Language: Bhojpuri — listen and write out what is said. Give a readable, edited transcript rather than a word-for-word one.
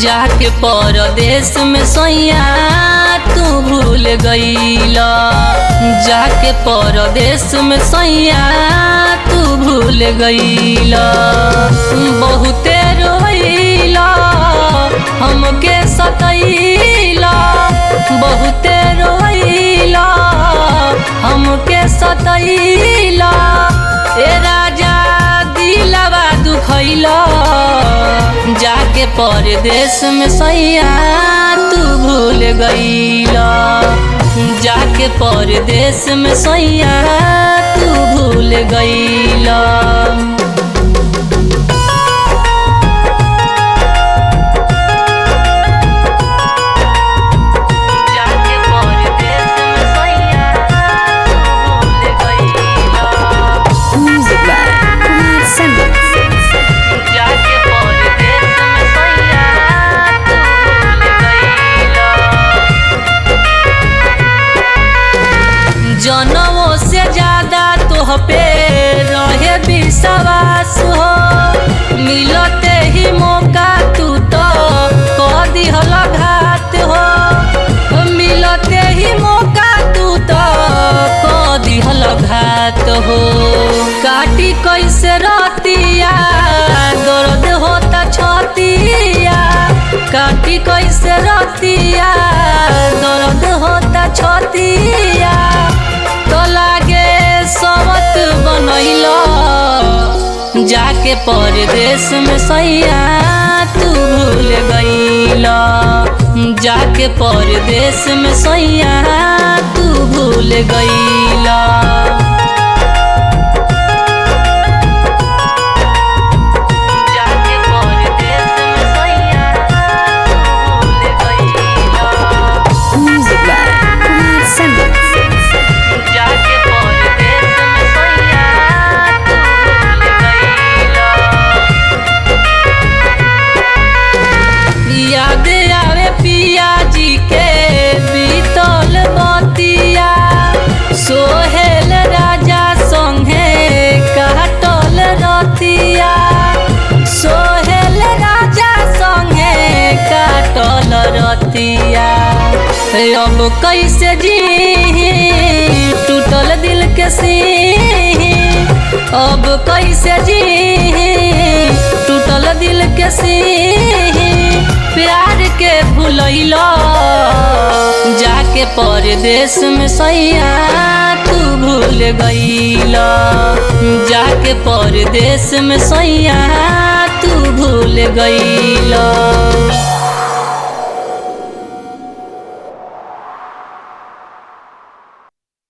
जाके परदेश में सैया तू भूल गईला। जाके परदेश में सैया तू भूल गईला। बहुते रोईला हमके सतैला। बहुते रोईला हमके सतैला। ए राजा दिलवा दुखैला। जाके परदेश में सैया तू भूल गईला। जाके परदेश में सैया तू भूल गईला। जनों से ज्यादा तोह पे रहे विश्वास हो। मिलते ही मौका तू तो कह दिहल घात हो। मिलते ही मौका तू तो कह दिहल घात हो। काटी कैसे रतिया दर्द होता छतिया। काटी कैसे रतिया दर्द होता छतिया। तो लागे सबत बनैला। जाके परदेश में सैया तू भूल गईला। जाके परदेश में सैया तू भूल गईला। याद आवे पिया जी के बीतल बतिया। सोहेल राजा संगे काटल रतिया। सोहेल राजा संगे काटल रतिया। अब कैसे जी टूटल दिल के सी। अब कैसे जी टूटल दिल के सी। प्यार के भूलैला। जाके परदेश में सैया तू भूल गईला। जाके परदेश में सैया तू भूल गईला।